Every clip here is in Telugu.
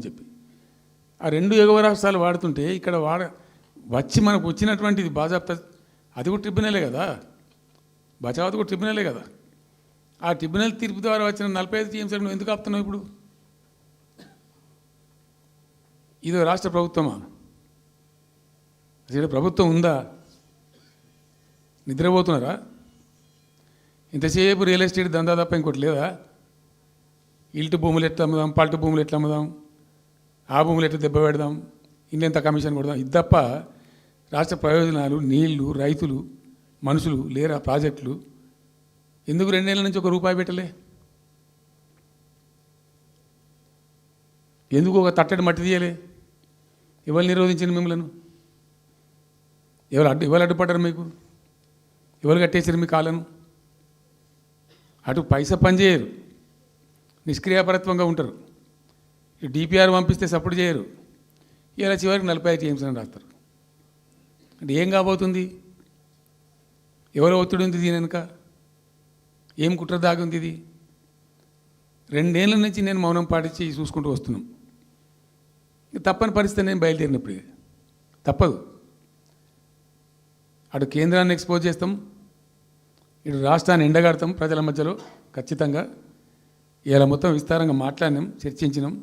అని చెప్పి ఆ రెండు ఎగువ రాష్ట్రాలు వాడుతుంటే ఇక్కడ వచ్చి మనకు వచ్చినటువంటిది బాజాప్తా అది కూడా ట్రిబ్యునలే కదా, బచావత్ కూడా ట్రిబ్యునలే కదా. ఆ ట్రిబ్యునల్ తీర్పు ద్వారా వచ్చిన 45 టీఎంసీలను నువ్వు ఎందుకు ఆపుతున్నావు ఇప్పుడు? ఇదో రాష్ట్ర ప్రభుత్వమా? అసలు ప్రభుత్వం ఉందా? నిద్రపోతున్నారా? ఇంతసేపు రియల్ ఎస్టేట్ దందా తప్ప ఇంకోటి లేదా? ఇల్టు భూములు ఎట్లా అమ్ముదాం, పల్టు భూములు ఎట్లా అమ్ముదాం, ఆ భూములు ఎట్లా దెబ్బ పెడదాం, ఇంకెంత కమిషన్ కొడదాం, ఇది తప్ప రాష్ట్ర ప్రయోజనాలు, నీళ్లు, రైతులు, మనుషులు లేరా? ప్రాజెక్టులు ఎందుకు 2 నెలల నుంచి ₹1 పెట్టలే? ఎందుకు ఒక తట్టడి మట్టి తీయలే? ఎవరు నిరోధించింది మిమ్మల్ని? ఎవరు అడ్డుపడ్డారు మీకు? ఎవరు కట్టేసారు మీ కాళ్ళను? అటు పైసా పనిచేయరు, నిష్క్రియాపరత్వంగా ఉంటారు. ఈ డిపిఆర్ పంపిస్తే సపోర్ట్ చేయరు. ఇలా చివరికి 45 టీఎంసీ అని రాస్తారు. అంటే ఏం కాబోతుంది? ఎవరో ఒత్తిడి ఉంది దీని వెనుక? ఏం కుట్ర దాగుంది? ఇది 2 ఏళ్ళ నుంచి నేను మౌనం పాటించి చూసుకుంటూ వస్తున్నాం. తప్పని పరిస్థితి నేను బయలుదేరినప్పుడు తప్పదు. అటు కేంద్రాన్ని ఎక్స్పోజ్ చేస్తాం, ఇటు రాష్ట్రాన్ని ఎండగడతాం ప్రజల మధ్యలో ఖచ్చితంగా. ఇలా మొత్తం విస్తారంగా మాట్లాడినాం, చర్చించినాం.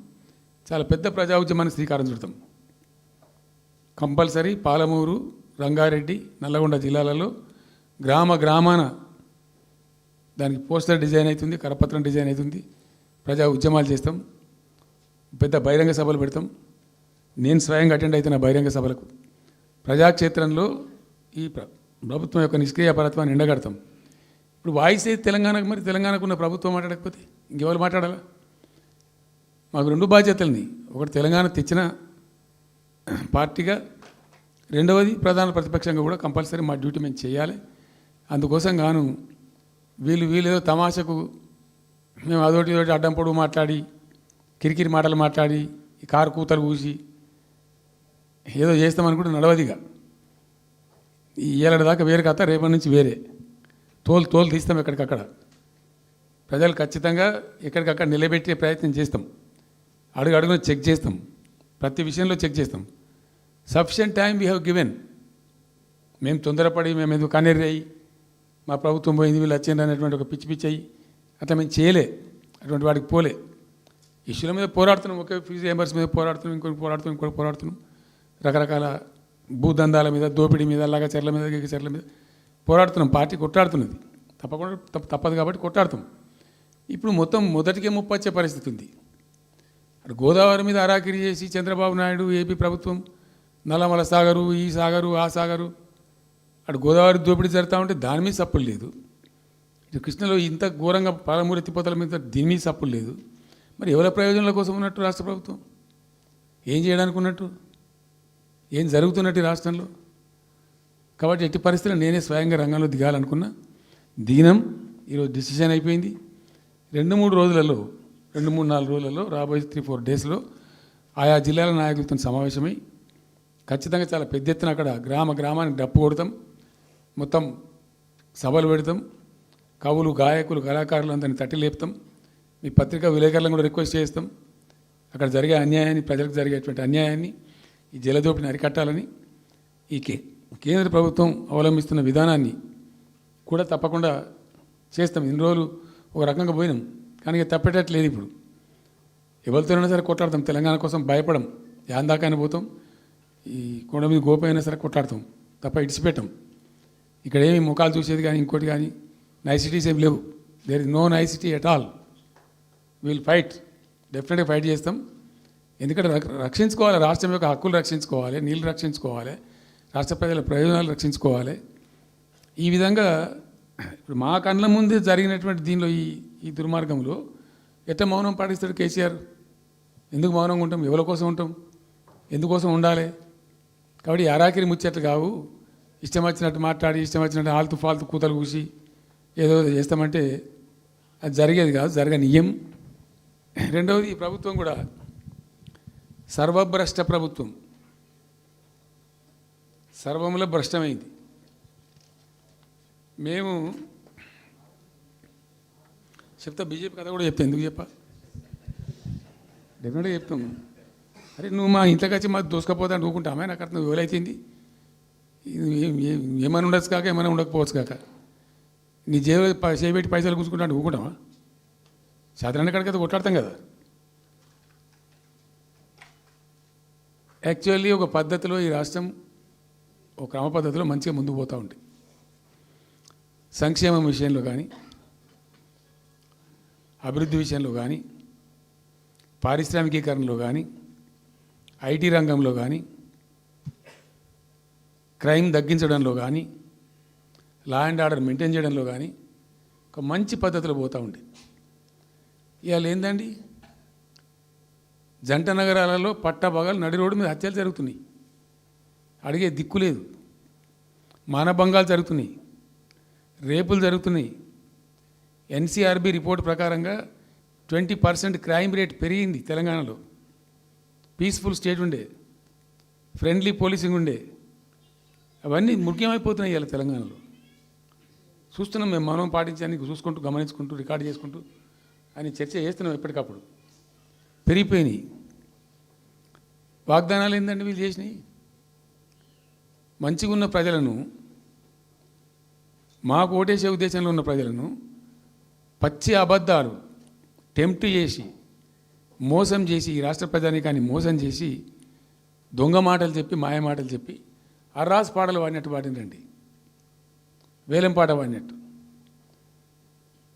చాలా పెద్ద ప్రజా ఉద్యమాన్ని శ్రీకారం చుడతాం. కంపల్సరీ పాలమూరు, రంగారెడ్డి, నల్లగొండ జిల్లాలలో గ్రామాన దానికి పోస్టర్ డిజైన్ అవుతుంది, కరపత్రం డిజైన్ అవుతుంది. ప్రజా ఉద్యమాలు చేస్తాం, పెద్ద బహిరంగ సభలు పెడతాం. నేను స్వయంగా అటెండ్ అవుతున్న బహిరంగ సభలకు. ప్రజాక్షేత్రంలో ఈ ప్రభుత్వం యొక్క నిష్క్రియాపరత్వాన్ని ఎండగడతాం. ఇప్పుడు వాయిస్ అయితే తెలంగాణకు, మరి తెలంగాణకు ఉన్న ప్రభుత్వం మాట్లాడకపోతే ఇంకెవరు మాట్లాడాలా? మాకు 2 బాధ్యతలని, ఒకటి తెలంగాణ తెచ్చిన పార్టీగా, రెండవది ప్రధాన ప్రతిపక్షంగా కూడా కంపల్సరీ మా డ్యూటీ మేము చేయాలి. అందుకోసం గాను వీళ్ళు ఏదో తమాషకు మేము అదొకటి అడ్డం పొడుగు మాట్లాడి, కిరికిరి మాటలు మాట్లాడి, ఈ కారు కూతలు కూసి ఏదో చేస్తామనుకుంటే నడవదిగా. ఈ ఏళ్ళ దాకా వేరే కథ, రేపటి నుంచి వేరే తోలు తీస్తాం ఎక్కడికక్కడ. ప్రజలు ఖచ్చితంగా ఎక్కడికక్కడ నిలబెట్టే ప్రయత్నం చేస్తాం. అడుగున చెక్ చేస్తాం, ప్రతి విషయంలో చెక్ చేస్తాం. Sufficient time we have given. మేము తొందరపడి మేము ఎందుకు కన్నెర్రి అయ్యి మా ప్రభుత్వం పోయింది వీళ్ళు వచ్చింది అనేటువంటి ఒక పిచ్చి అయ్యి అట్లా మేము చేయలే, అటువంటి వాడికి పోలే. ఇష్యూల మీద పోరాడుతున్నాం, ఒకే ఫీజు రియంబర్స్ మీద పోరాడుతున్నాం, ఇంకోటి పోరాడుతున్నాం. రకరకాల భూదందాల మీద, దోపిడీ మీద, లగచర్ల మీద, గిగచర్ల మీద పోరాడుతున్నాం. పార్టీ కొట్లాడుతున్నది, తప్పదు కాబట్టి కొట్లాడుతాం. ఇప్పుడు మొత్తం మొదటికే ముప్పొచ్చే పరిస్థితి ఉంది. అటు గోదావరి మీద అరాకిరి చేసి చంద్రబాబు నాయుడు, ఏపీ ప్రభుత్వం నల్లమల సాగరు, ఈ సాగరు, ఆ సాగరు, అటు గోదావరి దోపిడీ జరుగుతూ ఉంటే దాని మీద సప్పులు లేదు. ఇటు కృష్ణలో ఇంత ఘోరంగా పాలమూరు ఎత్తిపోతల మీద దీని మీద సప్పులు లేదు. మరి ఎవరి ప్రయోజనాల కోసం ఉన్నట్టు రాష్ట్ర ప్రభుత్వం? ఏం చేయడానికి ఉన్నట్టు? ఏం జరుగుతున్నట్టు రాష్ట్రంలో? కాబట్టి ఎట్టి పరిస్థితుల్లో నేనే స్వయంగా రంగంలో దిగాలనుకున్నా. దిగినం. ఈరోజు డిసిషన్ అయిపోయింది. 2-3 రోజులలో, 2-3-4 రోజులలో, రాబోయే 3-4 డేస్లో ఆయా జిల్లాల నాయకులతో సమావేశమై ఖచ్చితంగా చాలా పెద్ద ఎత్తున అక్కడ గ్రామానికి డప్పు కొడతాం, మొత్తం సభలు పెడతాం, కవులు, గాయకులు, కళాకారులు అందరినీ తట్టి లేపుతాం. మీ పత్రికా విలేకరులను కూడా రిక్వెస్ట్ చేస్తాం. అక్కడ జరిగే అన్యాయాన్ని, ప్రజలకు జరిగేటువంటి అన్యాయాన్ని, ఈ జలదోపిని అరికట్టాలని, ఈ కేంద్ర ప్రభుత్వం అవలంబిస్తున్న విధానాన్ని కూడా తప్పకుండా చేస్తాం. ఇన్ని రోజులు ఒక రకంగా పోయినాం, కానీ తప్పేటట్లేదు. ఇప్పుడు ఎవరితోనైనా సరే కొట్లాడతాం, తెలంగాణ కోసం భయపడం, యాందాకాని పోతాం, ఈ కొండ మీద గోపైనా సరే కొట్లాడతాం, తప్ప ఇడిచిపెట్టాం. ఇక్కడ ఏమి ముఖాలు చూసేది కానీ ఇంకోటి కానీ నైసిటీస్ ఏమి లేవు. There is no nicety at all. Will fight, డెఫినెట్గా ఫైట్ చేస్తాం. ఎందుకంటే రక్షించుకోవాలి, రాష్ట్రం యొక్క హక్కులు రక్షించుకోవాలి, నీళ్ళు రక్షించుకోవాలి, రాష్ట్ర ప్రజల ప్రయోజనాలు రక్షించుకోవాలి. ఈ విధంగా ఇప్పుడు మా కళ్ళ ముందే జరిగినటువంటి దీనిలో ఈ దుర్మార్గంలో ఎట్లా మౌనం పాటిస్తాడు కేసీఆర్? ఎందుకు మౌనంగా ఉంటాం? ఎవరి కోసం ఉంటాం? ఎందుకోసం ఉండాలి? కాబట్టి అరాకిరి ముచ్చట్లు కావు. ఇష్టం వచ్చినట్టు మాట్లాడి, ఇష్టం వచ్చినట్టు ఆల్తు ఫాల్తు కూతలు కూసి ఏదో చేస్తామంటే అది జరిగేది కాదు, జరగనియ్యం. రెండవది, ఈ ప్రభుత్వం కూడా సర్వభ్రష్ట ప్రభుత్వం, సర్వములో భ్రష్టమైంది. మేము చెప్తా, బీజేపీ కథ కూడా చెప్తా. ఎందుకు చెప్పా? డెఫినెట్గా చెప్తాం. అరే నువ్వు మా ఇంట్లోకి వచ్చి మాకు దోసుకపోతా అని ఊరుకుంటామే, నాకు అర్థం ఎవరైతుంది ఏమైనా ఉండొచ్చు కాక ఏమైనా ఉండకపోవచ్చు కాక నీ జేబు చేయబెట్టి పైసలు కూర్చుకుంటా అంటే ఊరుకుంటామా? సాధారణ కాడికైతే కొట్లాడతాం కదా. యాక్చువల్లీ ఒక పద్ధతిలో ఈ రాష్ట్రం ఒక క్రమ పద్ధతిలో మంచిగా ముందుకు పోతూ ఉంది. సంక్షేమం విషయంలో కానీ, అభివృద్ధి విషయంలో కానీ, పారిశ్రామికీకరణలో కానీ, ఐటీ రంగంలో కానీ, క్రైమ్ తగ్గించడంలో కానీ, లా అండ్ ఆర్డర్ మెయింటైన్ చేయడంలో కానీ ఒక మంచి పద్ధతిలో పోతూ ఉంది. ఇవాళ ఏందండి, జంట నగరాలలో పట్టభాగాలు నడి రోడ్డు మీద హత్యలు జరుగుతున్నాయి, అడిగే దిక్కు లేదు. మానభంగాలు జరుగుతున్నాయి, రేపులు జరుగుతున్నాయి. ఎన్సీఆర్బీ రిపోర్ట్ ప్రకారంగా 20% క్రైమ్ రేట్ పెరిగింది తెలంగాణలో. పీస్ఫుల్ స్టేట్ ఉండే, ఫ్రెండ్లీ పోలీసింగ్ ఉండే, అవన్నీ ముఖ్యమైపోతున్నాయి ఇవాళ తెలంగాణలో. చూస్తున్నాం మేము, మనం పాటించడానికి చూసుకుంటూ గమనించుకుంటూ రికార్డు చేసుకుంటూ అని చర్చ చేస్తున్నాం. ఎప్పటికప్పుడు పెరిగిపోయినాయి. వాగ్దానాలు ఏంటంటే వీళ్ళు చేసినాయి, మంచిగా ఉన్న ప్రజలను, మాకు ఓటేసే ఉద్దేశంలో ఉన్న ప్రజలను పచ్చి అబద్ధాలు టెంప్ట్ చేసి మోసం చేసి, ఈ రాష్ట్ర ప్రజానీకాన్ని మోసం చేసి దొంగ మాటలు చెప్పి మాయ మాటలు చెప్పి అర్రాస్ పాటలు వాడినట్టు వాడినండి, వేలం పాట వాడినట్టు.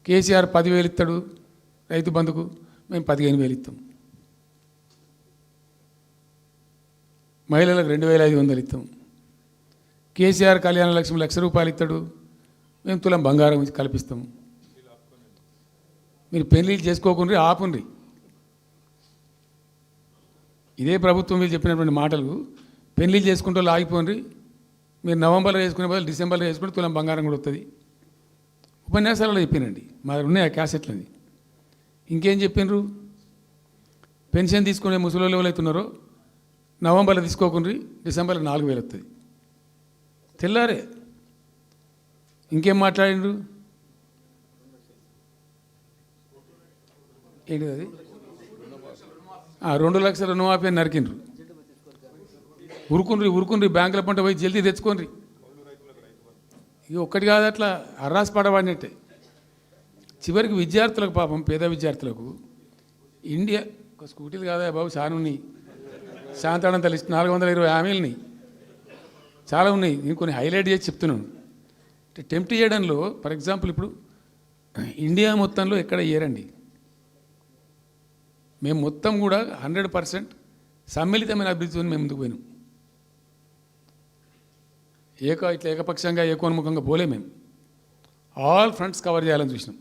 కేసీఆర్ 10,000 ఇస్తాడు రైతు బంధుకు, మేము 15,000 ఇస్తాం. మహిళలకు 2,500 ఇస్తాం. కేసీఆర్ కళ్యాణ లక్ష్మి ₹1,00,000 ఇస్తాడు, మేము తులం బంగారం కల్పిస్తాం. మీరు పెళ్లిళ్ళు చేసుకోకుండా ఆపుండ్రి. ఇదే ప్రభుత్వం వీళ్ళు చెప్పినటువంటి మాటలు పెళ్లిళ్ళు చేసుకుంటూ ఆగిపోండి. మీరు నవంబర్లో వేసుకునే బదులు డిసెంబర్లో వేసుకుంటే తులం బంగారం కూడా వస్తుంది. ఉపన్యాసాలలో చెప్పినండి, మా ఉన్నాయి ఆ క్యాసెట్లని. ఇంకేం చెప్పినారు, పెన్షన్ తీసుకునే ముసలి ఎవరు అవుతున్నారో నవంబర్లో తీసుకోకుండా డిసెంబర్లో 4,000 వస్తుంది. తెల్లారే ఇంకేం మాట్లాడిండ్రు, ఏంటిది అది 2 లక్షల రుణమాఫీ అని నరికిండ్రు. ఉరుకుండ్రి బ్యాంకుల పంట పోయి జల్దీ తెచ్చుకోండి. ఇక ఒక్కటి కాదు, అట్లా అర్రాస్ పడబడినట్టే. చివరికి విద్యార్థులకు, పాపం పేద విద్యార్థులకు ఇండియా ఒక స్కూటీలు కాదా బాబు, చాలా ఉన్నాయి. శాంతాడంత లిస్ట్ 420 హామీలని చాలా ఉన్నాయి. నేను కొన్ని హైలైట్ చేసి చెప్తున్నాను. టెంప్ట్ చేయడంలో ఫర్ ఎగ్జాంపుల్ ఇప్పుడు ఇండియా మొత్తంలో ఎక్కడ ఇయ్యరండి. మేము మొత్తం కూడా 100% సమ్మిళితమైన అభివృద్ధితో మేము ముందుకు పోయినాం. ఇట్లా ఏకపక్షంగా ఏకోన్ముఖంగా పోలే. మేము ఆల్ ఫ్రంట్స్ కవర్ చేయాలని చూసినాం.